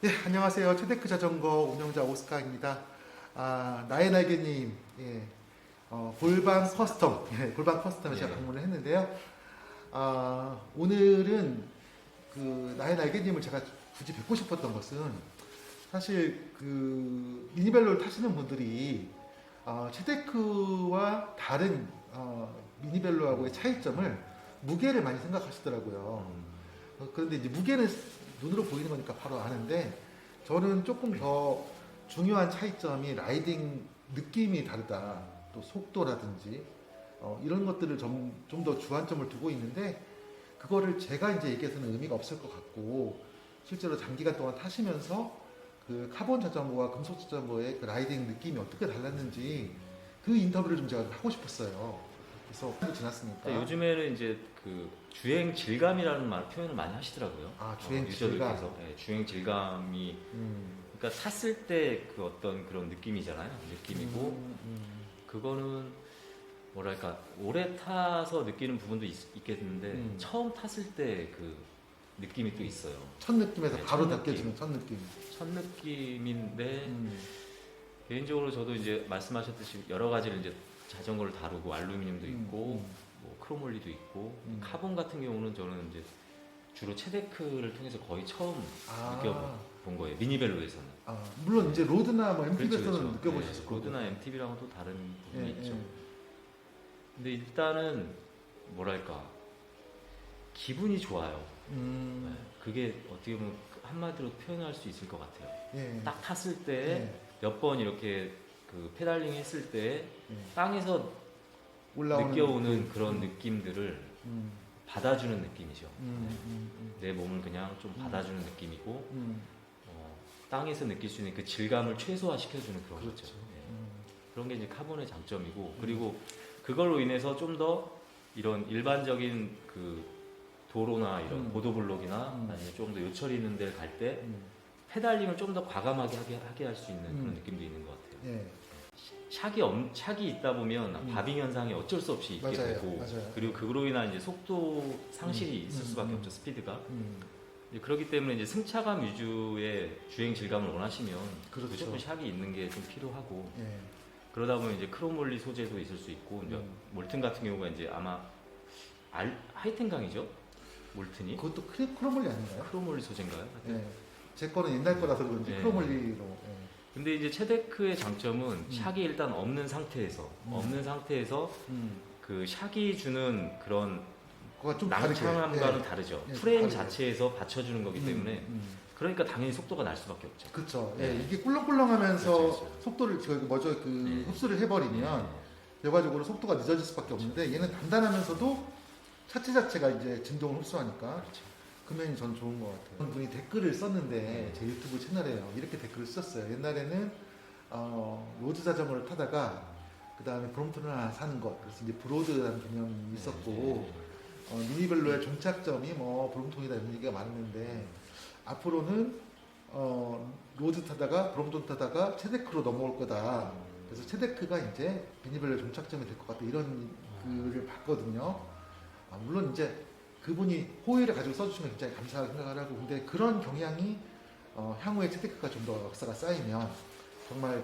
네, 안녕하세요. 최데크 자전거 운영자 오스카입니다. 나의 날개님, 예, 골방 커스텀, 예, 골방 커스텀에 제가 예. 방문을 했는데요. 오늘은 그 나의 날개님을 제가 굳이 뵙고 싶었던 것은 사실 그 미니벨로를 타시는 분들이 최데크와 다른 미니벨로하고의 차이점을 무게를 많이 생각하시더라고요. 그런데 이제 무게는 눈으로 보이는 거니까 바로 아는데 저는 조금 더 중요한 차이점이 라이딩 느낌이 다르다. 또 속도라든지 이런 것들을 좀 더 주안점을 두고 있는데 그거를 제가 이제 얘기해서는 의미가 없을 것 같고 실제로 장기간 동안 타시면서 그 카본 자전거와 금속 자전거의 그 라이딩 느낌이 어떻게 달랐는지 그 인터뷰를 좀 제가 하고 싶었어요. 그래서 지났으니까. 근데 요즘에는 이제 그 주행 질감이라는 표현을 많이 하시더라고요. 주행 질감. 유저들께서 주행 질감이 그러니까 탔을 때 그 어떤 그런 느낌이잖아요. 느낌이고 그거는 뭐랄까 오래 타서 느끼는 부분도 있겠는데 처음 탔을 때 그 느낌이 또 있어요. 첫 느낌에서 네, 바로 첫 느껴지는 첫 느낌. 첫 느낌인데 개인적으로 저도 이제 말씀하셨듯이 여러 가지를 이제 자전거를 다루고 알루미늄도 있고 뭐 크로몰리도 있고 카본 같은 경우는 저는 이제 주로 체데크를 통해서 거의 처음 느껴본 거예요. 미니벨로에서는. 물론 이제 로드나 뭐 MTB에서는 그렇죠. 느껴보셨을 거고. 로드나 MTB랑은 또 다른 부분이 예, 있죠. 예. 근데 일단은 뭐랄까 기분이 좋아요. 네, 그게 어떻게 보면 한마디로 표현할 수 있을 것 같아요. 예. 딱 탔을 때 몇 번 이렇게 그 페달링 했을 때 예. 땅에서 올라오는 느껴오는 느낌. 그런 느낌들을 음. 받아주는 느낌이죠. 음. 내 몸을 그냥 좀 받아주는 느낌이고 음. 땅에서 느낄 수 있는 그 질감을 최소화시켜주는 그런 그렇죠. 거죠. 그런 게 이제 카본의 장점이고 그리고 그걸로 인해서 좀 더 이런 일반적인 그 도로나 이런 보도블록이나 아니면 좀 더 요철이 있는 데 갈 때 페달링을 좀 더 과감하게 하게 할 수 있는 그런 느낌도 있는 것 같아요. 예. 샥이 있다 보면 바빙 현상이 어쩔 수 없이 있게 맞아요. 되고 맞아요. 그리고 그로 인한 이제 속도 상실이 있을 수밖에 없죠. 스피드가. 이제 그렇기 때문에 이제 승차감 위주의 주행 질감을 원하시면 그렇죠. 무조건 샥이 있는 게 좀 필요하고 예. 그러다 보면 이제 크로몰리 소재도 있을 수 있고 이제 몰튼 같은 경우가 이제 아마 하이텐강이죠. 몰튼이 그것도 크로몰리 아닌가요? 크로몰리 소재인가요? 하여튼 예. 제 거는 옛날 거라서 그런지 예. 크로몰리로. 예. 근데 이제 체데크의 장점은 샥이 일단 없는 상태에서 그 샥이 주는 그런 그거가 좀 다르게. 낭창함과는 예. 다르죠. 예, 프레임 다르게. 자체에서 받쳐주는 거기 때문에 그러니까 당연히 속도가 날 수밖에 없죠. 그렇죠. 예. 예. 이게 꿀렁꿀렁하면서 그렇죠. 속도를 예. 흡수를 해버리면 결과적으로 속도가 늦어질 수밖에 없는데 얘는 단단하면서도 차체 자체가 이제 진동을 흡수하니까 그렇죠. 그 면이 전 좋은 것 같아요. 어떤 분이 댓글을 썼는데 제 유튜브 채널에요. 이렇게 댓글을 썼어요. 옛날에는 로드 자전거를 타다가 그 다음에 브롬톤을 하나 사는 것. 그래서 이제 브로드라는 개념이 있었고 미니벨로의 종착점이 뭐 브롬톤이다 이런 얘기가 많았는데 앞으로는 로드 타다가 브롬톤 타다가 체데크로 넘어올 거다. 그래서 체데크가 이제 미니벨로의 종착점이 될 것 같다. 이런 글을 봤거든요. 물론 이제 그분이 호의를 가지고 써주시면 굉장히 감사하게 생각을 하고 근데 그런 경향이 향후에 체데크가 좀 더 역사가 쌓이면 정말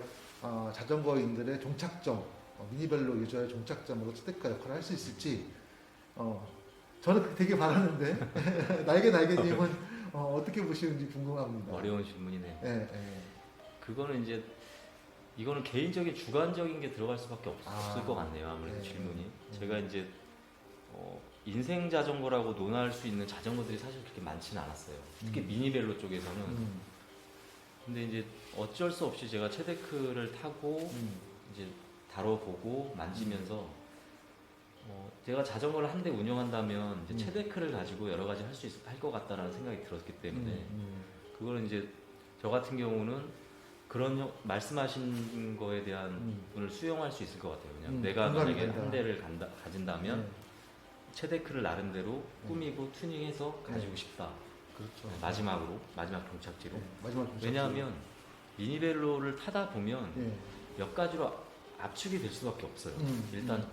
자전거인들의 종착점 미니벨로 유저의 종착점으로 체데크가 역할을 할 수 있을지 저는 되게 바라는데 날개님은 어떻게 보시는지 궁금합니다. 어려운 질문이네요. 예, 예. 그거는 이제 이거는 개인적인 주관적인 게 들어갈 수밖에 없을 것 같네요. 아무래도 네. 질문이. 제가 이제 인생 자전거라고 논할 수 있는 자전거들이 사실 그렇게 많지는 않았어요. 특히 미니벨로 쪽에서는. 근데 이제 어쩔 수 없이 제가 체데크를 타고 이제 다뤄보고 만지면서 제가 자전거를 한 대 운영한다면 이제 체데크를 가지고 여러 가지 할 수 할 것 같다라는 생각이 들었기 때문에 그거는 이제 저 같은 경우는 그런 말씀하신 거에 대한 부분을 수용할 수 있을 것 같아요. 그냥 내가 만약에 한 대를 가진다면 체데크를 나름대로 꾸미고 튜닝해서 가지고 싶다. 그렇죠. 마지막 종착지로. 마지막 종착지. 왜냐하면 미니벨로를 타다 보면 예. 몇 가지로 압축이 될 수밖에 없어요. 일단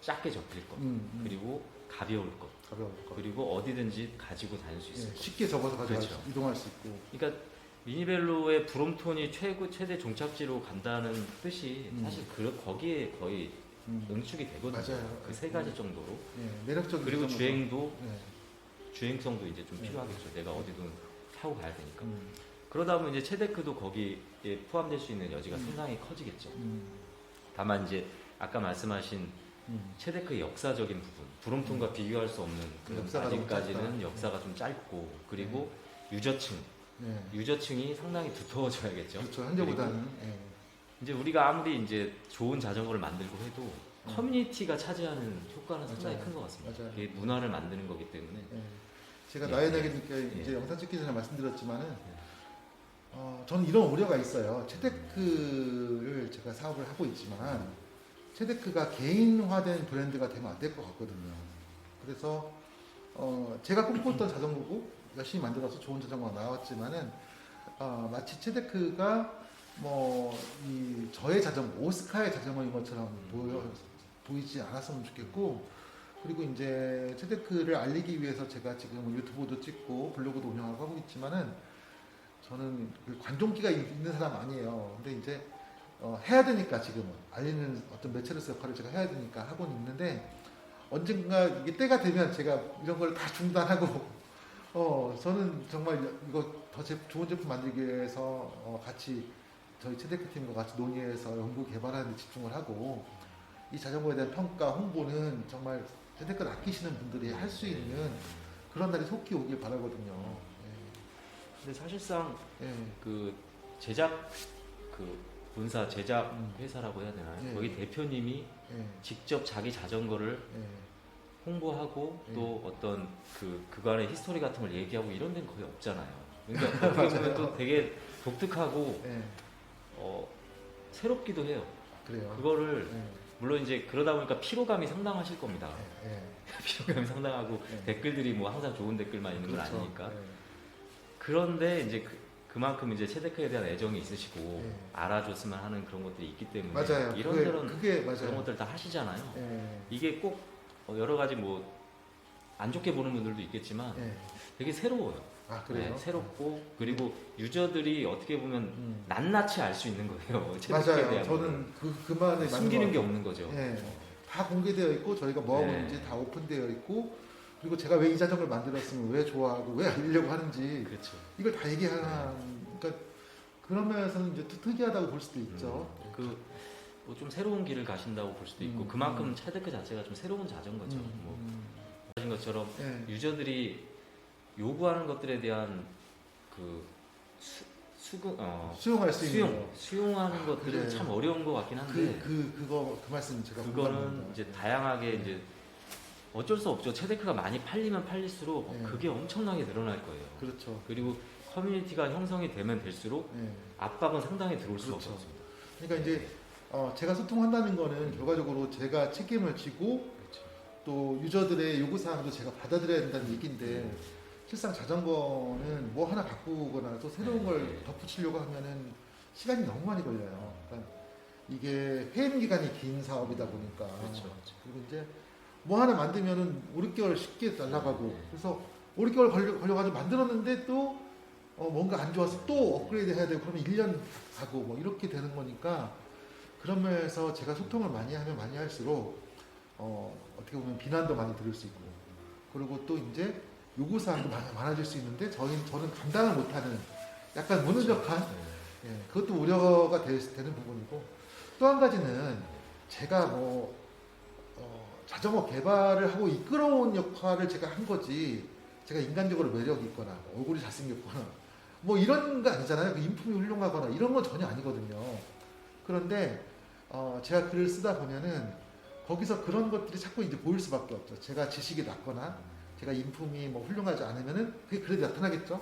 작게 접힐 것. 그리고 가벼울 것, 가벼울 거. 그리고 어디든지 가지고 다닐 수 있을 것. 쉽게 접어서 가져갈 그렇죠. 수, 이동할 수 있고. 그러니까 미니벨로의 브롬톤이 최대 종착지로 간다는 뜻이 사실 거기에 거의 응축이 되거든요. 맞아요. 그 세 가지 정도로. 매력적인 그리고 점으로. 주행도 네. 주행성도 이제 좀 네. 필요하겠죠. 내가 어디든 타고 가야 되니까. 음. 그러다 보면 이제 체데크도 거기에 포함될 수 있는 여지가 상당히 커지겠죠. 다만 이제 아까 말씀하신 체데크의 역사적인 부분, 브롬톤과 비교할 수 없는 그런 역사가 너무 아직까지는 짧다. 역사가 좀 짧고, 그리고 유저층, 네. 유저층이 상당히 두터워져야겠죠. 그렇죠. 현재보다는. 예. 이제 우리가 아무리 이제 좋은 자전거를 만들고 해도 커뮤니티가 차지하는 효과는 상당히 맞아요. 큰 것 같습니다. 맞아요. 이게 문화를 만드는 거기 때문에. 예. 제가 예. 나의 나기니까 예. 이제 영상 찍기 전에 말씀드렸지만은 저는 이런 우려가 있어요. 체데크를 제가 사업을 하고 있지만 체데크가 개인화된 브랜드가 되면 안 될 것 같거든요. 그래서 제가 꿈꿨던 자전거고 열심히 만들어서 좋은 자전거가 나왔지만은 마치 체데크가 저의 자전거, 오스카의 자전거인 것처럼 보이지 않았으면 좋겠고, 그리고 이제 체데크를 알리기 위해서 제가 지금 유튜브도 찍고 블로그도 운영하고 하고 있지만은 저는 그 관종기가 있는 사람 아니에요. 근데 이제 해야 되니까 지금은 알리는 어떤 매체로서 역할을 제가 해야 되니까 하고는 있는데 언젠가 이게 때가 되면 제가 이런 걸 다 중단하고 저는 정말 이거 더 좋은 제품 만들기 위해서 같이 저희 체데크 팀과 같이 논의해서 연구 개발하는 데 집중을 하고 이 자전거에 대한 평가 홍보는 정말 체데크를 아끼시는 분들이 할 수 있는 그런 날이 속히 오길 바라거든요. 근데 사실상 예. 그 제작 본사 제작 회사라고 해야 되나요? 예. 거기 대표님이 예. 직접 자기 자전거를 예. 홍보하고 예. 또 어떤 그간의 히스토리 같은 걸 얘기하고 이런 데는 거의 없잖아요. 그러니까 어떻게 보면 또 되게 독특하고 예. 새롭기도 해요. 그래요. 그거를 예. 물론 이제 그러다 보니까 피로감이 상당하실 겁니다. 예. 피로감이 상당하고 예. 댓글들이 뭐 항상 좋은 댓글만 있는 건 그렇죠. 아니니까. 예. 그런데 이제 그만큼 이제 체데크에 대한 애정이 있으시고 예. 알아줬으면 하는 그런 것들이 있기 때문에 맞아요. 이런저런 그게 그런 맞아요. 것들 다 하시잖아요. 예. 이게 꼭 여러 가지 뭐 안 좋게 보는 분들도 있겠지만 예. 되게 새로워요. 아 그래요? 네, 새롭고 그리고 유저들이 어떻게 보면 음. 낱낱이 알 수 있는 거예요. 체데크에 맞아요. 대한 저는 그 말에 숨기는 게 없는 거죠. 예. 다 공개되어 있고 저희가 뭐 하고 네. 있는지 다 오픈되어 있고 그리고 제가 왜 이 자전거를 만들었으면 왜 좋아하고 왜 알리려고 하는지 그렇죠. 이걸 다 얘기하는 그러니까 그런 면에서는 이제 특이하다고 볼 수도 있죠. 뭐 좀 새로운 길을 가신다고 볼 수도 있고 그만큼 체데크 자체가 좀 새로운 자전거죠. 뭐 하신 것처럼 예. 유저들이 요구하는 것들에 대한 수용할 수 있는 수용하는 것들은 그래. 참 어려운 것 같긴 한데 그 말씀 제가 그거는 공감합니다. 이제 다양하게 이제 어쩔 수 없죠. 체데크가 많이 팔리면 팔릴수록 네. 그게 엄청나게 늘어날 거예요. 그렇죠. 그리고 커뮤니티가 형성이 되면 될수록 예. 압박은 상당히 들어올 수밖에 그렇죠. 없습니다. 그러니까 이제 제가 소통한다는 거는 결과적으로 제가 책임을 지고 그렇죠. 또 유저들의 요구사항도 제가 받아들여야 된다는 얘기인데 실상 자전거는 뭐 하나 바꾸거나 또 새로운 걸 덧붙이려고 하면은 시간이 너무 많이 걸려요. 그러니까 이게 회임 기간이 긴 사업이다 보니까 그렇죠. 그리고 이제 뭐 하나 만들면은 5, 6개월 쉽게 날라가고 네. 그래서 5, 6개월 걸려가지고 만들었는데 또 뭔가 안 좋아서 또 업그레이드 해야 되고 그러면 1년 가고 뭐 이렇게 되는 거니까 그런 면에서 제가 소통을 많이 하면 많이 할수록 어떻게 보면 비난도 많이 들을 수 있고 그리고 또 이제 요구사항도 많아질 수 있는데 저는 감당을 못하는 약간 무능력한 예, 그것도 우려가 되는 부분이고 또 한 가지는 제가 뭐 자전거 개발을 하고 이끌어온 역할을 제가 한 거지 제가 인간적으로 매력이 있거나 얼굴이 잘생겼거나 뭐 이런 거 아니잖아요. 그 인품이 훌륭하거나 이런 건 전혀 아니거든요. 그런데 제가 글을 쓰다 보면은 거기서 그런 것들이 자꾸 이제 보일 수밖에 없죠. 제가 지식이 낮거나 제가 인품이 뭐 훌륭하지 않으면은 그게 그래도 나타나겠죠.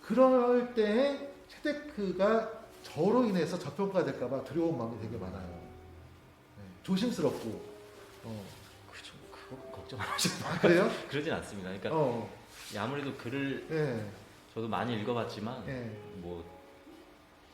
그럴 때 체데크가 저로 인해서 저평가될까봐 두려운 마음이 되게 많아요. 네, 조심스럽고. 그렇죠. 그거 걱정 안 하셔도 아 그래요? 그러진 않습니다. 그러니까 아무래도 글을 네, 저도 많이 읽어봤지만 네, 뭐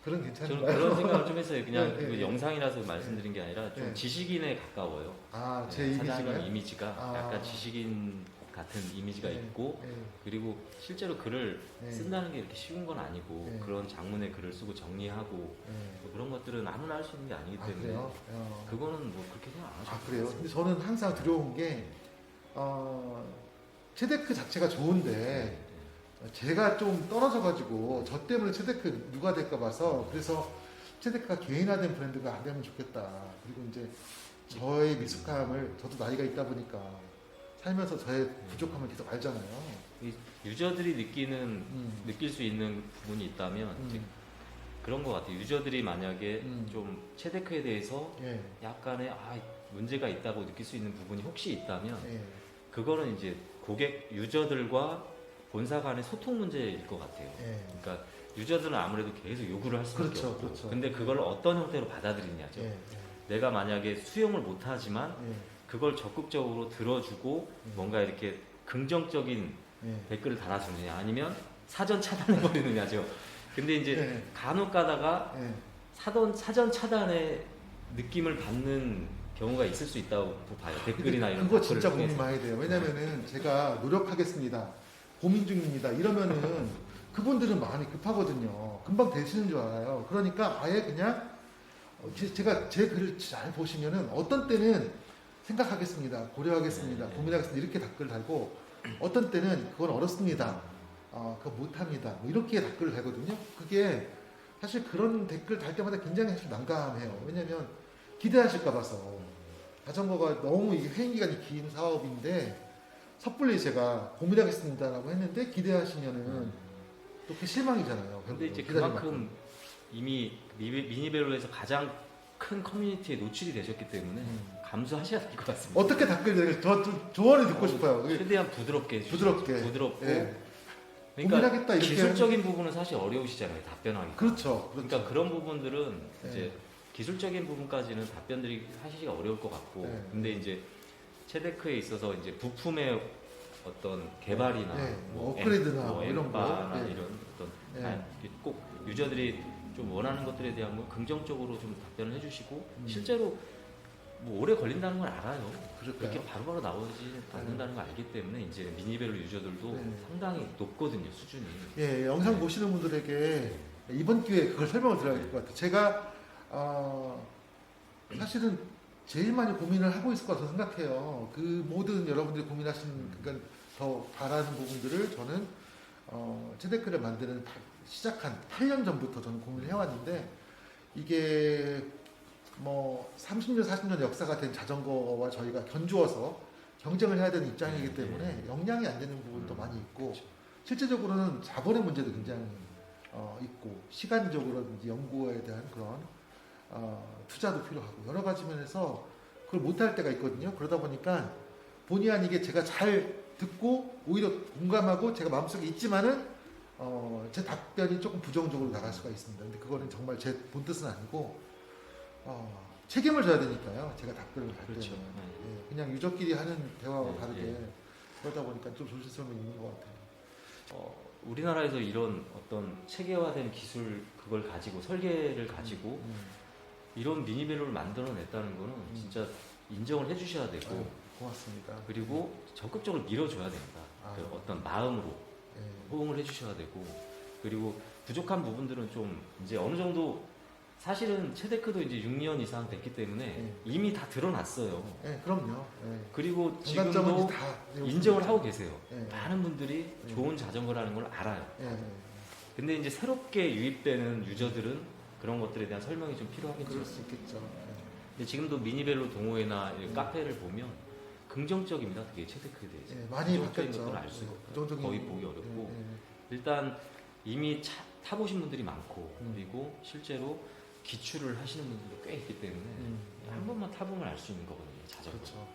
그런 저는 괜찮은가요? 그런 생각을 좀 했어요. 그냥 네, 그 네, 영상이라서 말씀드린 게 아니라 좀 네. 지식인에 가까워요. 아, 네, 제 사장님 이미지가요? 이미지가 아. 약간 지식인 같은 이미지가 네, 있고, 네, 그리고 실제로 글을 네. 쓴다는 게 이렇게 쉬운 건 아니고, 네. 그런 장문의 글을 쓰고 정리하고 네. 뭐 그런 것들은 아무나 할 수 있는 게 아니기 아, 때문에 그래요? 그거는 뭐 그렇게 생각 안 하셔도 아, 그래요? 돼요. 근데 저는 항상 두려운 게 체데크 자체가 좋은데 네. 제가 좀 떨어져가지고 저 때문에 체데크 누가 될까 봐서, 그래서 체데크가 개인화된 브랜드가 안 되면 좋겠다. 그리고 이제 저의 미숙함을, 저도 나이가 있다 보니까 살면서 저의 부족함을 계속 알잖아요. 이 유저들이 느낄 수 있는 부분이 있다면 이제 그런 것 같아요. 유저들이 만약에 좀 체데크에 대해서 예, 약간의 문제가 있다고 느낄 수 있는 부분이 혹시 있다면 예, 그거는 이제 고객 유저들과 본사 간의 소통 문제일 것 같아요. 예. 그러니까 유저들은 아무래도 계속 요구를 할 수밖에 그렇죠, 없고, 그렇죠. 근데 그걸 어떤 형태로 받아들이냐죠. 예, 내가 만약에 수용을 못하지만 예, 그걸 적극적으로 들어주고 뭔가 이렇게 긍정적인 예. 댓글을 달아주느냐, 아니면 사전 차단해버리느냐죠. 근데 이제 예, 간혹 가다가 예. 사전 차단의 느낌을 받는 경우가 있을 수 있다고 봐요. 댓글이나 이런 그거 댓글을 진짜 고민 통해서. 많이 돼요. 왜냐면은 제가 노력하겠습니다, 고민 중입니다 이러면은 그분들은 마음이 급하거든요. 금방 되시는 줄 알아요. 그러니까 아예 그냥 제가 제 글을 잘 보시면은 어떤 때는 생각하겠습니다, 고려하겠습니다, 네. 고민하겠습니다 이렇게 댓글 달고, 어떤 때는 그건 어렵습니다, 그거 못합니다 뭐 이렇게 댓글을 달거든요. 그게 사실 그런 댓글 달 때마다 굉장히 사실 난감해요. 왜냐면 기대하실까 봐서. 자전거가 너무 이게 회행 기간이 긴 사업인데 섣불리 제가 고민하겠습니다라고 했는데 기대하시면은 또 그게 실망이잖아요. 근데 이제 기다린 그만큼 만큼. 이미 미니벨로에서 가장 큰 커뮤니티에 노출이 되셨기 때문에 감수하셔야 될 것 같습니다. 어떻게 댓글 저좀 조언을 듣고 싶어요. 그게 최대한 부드럽게 해주시죠. 부드럽게. 부드럽고. 예. 그러니까 고민하겠다 이렇게 기술적인 부분은 사실 어려우시잖아요. 답변하기. 그렇죠. 그러니까 그런 부분들은 네. 이제 기술적인 부분까지는 답변들이 하시기가 어려울 것 같고, 네. 근데 이제 체데크에 있어서 이제 부품의 어떤 개발이나 네. 뭐 업그레이드나 뭐 이런 거. 엠파나 네. 이런 어떤 네. 꼭 유저들이 좀 원하는 것들에 대한 거 긍정적으로 좀 답변을 해주시고, 실제로 뭐 오래 걸린다는 걸 알아요. 그럴까요? 그렇게 바로바로 나오지 않는다는 걸 알기 때문에 이제 미니벨로 유저들도 네. 상당히 높거든요, 수준이. 예, 영상 보시는 분들에게 이번 기회에 그걸 설명을 드려야 될 것 같아요. 제가 사실은 제일 많이 고민을 하고 있을 거라고 생각해요. 그 모든 여러분들이 고민하시는, 그러니까 더 바라는 부분들을 저는 체데크를 만드는 시작한 8년 전부터 저는 고민을 해왔는데, 이게 뭐 30년, 40년 역사가 된 자전거와 저희가 견주어서 경쟁을 해야 되는 입장이기 때문에 역량이 안 되는 부분도 많이 있고, 실제적으로는 자본의 문제도 굉장히 있고, 시간적으로든지 연구에 대한 그런 투자도 필요하고, 여러 가지 면에서 그걸 못할 때가 있거든요. 그러다 보니까 본의 아니게 제가 잘 듣고 오히려 공감하고 제가 마음속에 있지만은 제 답변이 조금 부정적으로 나갈 수가 있습니다. 근데 그거는 정말 제 본뜻은 아니고 책임을 져야 되니까요. 제가 답변을 할 그렇죠. 때는 네. 예, 그냥 유저끼리 하는 대화와 네, 다르게 예. 그러다 보니까 좀 조심스러움이 있는 것 같아요. 우리나라에서 이런 어떤 체계화된 기술 그걸 가지고 설계를 가지고 이런 미니벨로를 만들어냈다는 거는 진짜 인정을 해주셔야 되고, 아유, 고맙습니다. 그리고 적극적으로 밀어줘야 된다. 그 아유. 어떤 마음으로 예. 호응을 해주셔야 되고, 그리고 부족한 부분들은 좀 이제 어느 정도, 사실은 체데크도 이제 6년 이상 됐기 때문에 이미 다 드러났어요. 예, 그럼요. 예. 그리고 장단점은 지금도 다 인정을 하고 계세요. 예, 예. 많은 분들이 좋은 자전거라는 걸 알아요. 예, 예. 근데 이제 새롭게 유입되는 유저들은 그런 것들에 대한 설명이 좀 필요하겠죠. 그럴 수 있겠죠. 근데 지금도 미니벨로 동호회나 이런 카페를 보면 긍정적입니다. 되게 체데크에 대해서. 예, 많이 부정적인 바뀌었죠. 것들은 알 수가 없어요. 부정적인 거의 보기 어렵고, 예, 예. 일단 이미 타보신 분들이 많고, 음. 그리고 실제로 기출을 하시는 분들도 꽤 있기 때문에 한 번만 타보면 알 수 있는 거거든요. 자전거. 그렇죠.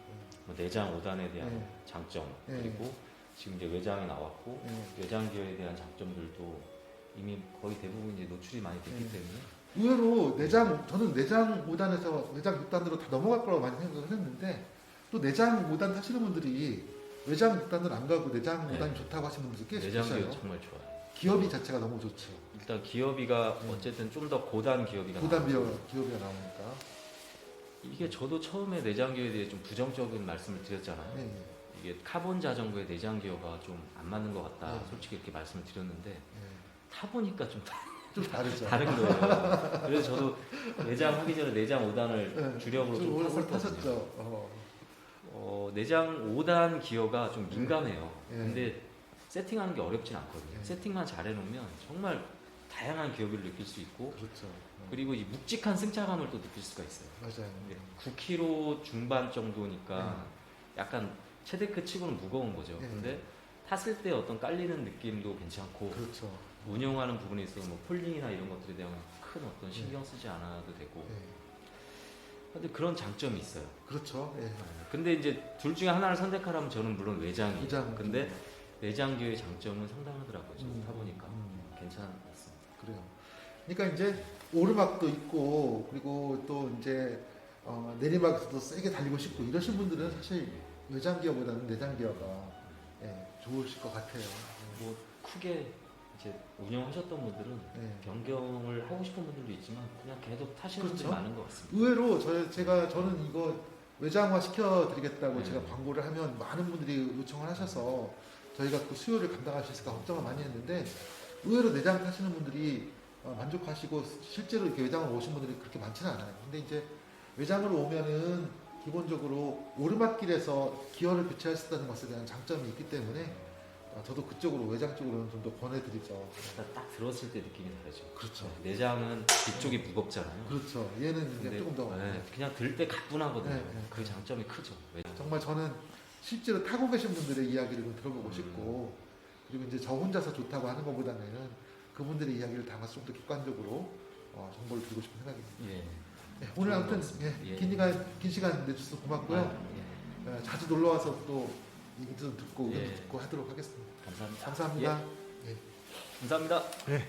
뭐 내장 5단에 대한 예. 장점, 예. 그리고 지금 이제 외장이 나왔고, 예. 외장 기어에 대한 장점들도 이미 거의 대부분 이제 노출이 많이 됐기 예. 때문에. 의외로 저는 내장 5단에서 내장 6단으로 다 넘어갈 거라고 많이 생각을 했는데, 또 내장 5단 타시는 분들이 외장 6단을 안 가고 내장 5단이 네. 좋다고 하시는 분들 꽤 내장 기어 계셔요. 정말 좋아요. 기업이 자체가 너무 좋죠. 일단 기어비가 어쨌든 좀 더 고단 기어비가 부담 나오죠. 기업이가 나오니까. 이게 저도 처음에 내장 기어에 대해 좀 부정적인 말씀을 드렸잖아요. 네. 이게 카본 자전거의 내장 기어가 좀 안 맞는 것 같다. 네. 솔직히 이렇게 말씀을 드렸는데 네. 타보니까 좀 좀 다르죠. 다른 거예요. 그래서 저도 내장 하기 전에 내장 5단을 네. 주력으로 좀 오래 탔었거든요. 타셨죠. 내장 5단 기어가 좀 민감해요. 네. 근데 세팅하는 게 어렵진 않거든요. 네. 세팅만 잘해놓으면 정말 다양한 기어비를 느낄 수 있고 그렇죠. 그리고 이 묵직한 승차감을 또 느낄 수가 있어요. 맞아요. 근데 9kg 중반 정도니까 약간 체데크 치고는 무거운 거죠. 네. 근데 탔을 때 어떤 깔리는 느낌도 괜찮고 그렇죠. 운영하는 부분에 있어서 뭐 폴링이나 이런 것들에 대한 큰 어떤 신경 쓰지 않아도 되고 네. 근데 그런 장점이 있어요. 그렇죠. 예. 근데 이제 둘 중에 하나를 선택하라면 저는 물론 외장이에요. 외장. 근데 내장기의 장점은 상당하더라고요. 저도 타보니까 괜찮았습니다. 그래요. 그러니까 이제 오르막도 있고 그리고 또 이제 내리막에서도 세게 달리고 싶고 이러신 분들은 사실 외장 기어보다는 내장 기어가 좋으실 것 같아요. 뭐 크게 이제 운영하셨던 분들은 네. 변경을 하고 싶은 분들도 있지만 그냥 계속 타시는 그렇죠. 분들이 많은 것 같습니다. 의외로 저는 이거 외장화 시켜드리겠다고 네. 제가 광고를 하면 많은 분들이 요청을 하셔서 저희가 그 수요를 감당할 수 있을까 걱정을 많이 했는데 의외로 내장 타시는 분들이 만족하시고 실제로 이렇게 외장으로 오신 분들이 그렇게 많지는 않아요. 근데 이제 외장으로 오면은 기본적으로 오르막길에서 기어를 교체할 수 있다는 것에 대한 장점이 있기 때문에 저도 그쪽으로 외장 쪽으로는 좀 더 권해드리죠. 일단 딱 들었을 때 느낌이 다르죠. 그렇죠. 내장은 뒤쪽이 무겁잖아요. 그렇죠. 얘는 이제 근데 조금 더 그냥 들 때 가뿐하거든요. 네, 네. 그 장점이 크죠. 정말 저는 실제로 타고 계신 분들의 이야기를 좀 들어보고 싶고 그리고 이제 저 혼자서 좋다고 하는 것보다는 그분들의 이야기를 담아서 좀 더 객관적으로 정보를 드리고 싶은 생각입니다. 예. 네, 오늘 아무튼 예. 긴 시간 내주셔서 고맙고요. 자주 놀러 와서 또 얘기도 듣고 의견도 예. 듣고 하도록 하겠습니다. 감사합니다. 감사합니다. 감사합니다. 네.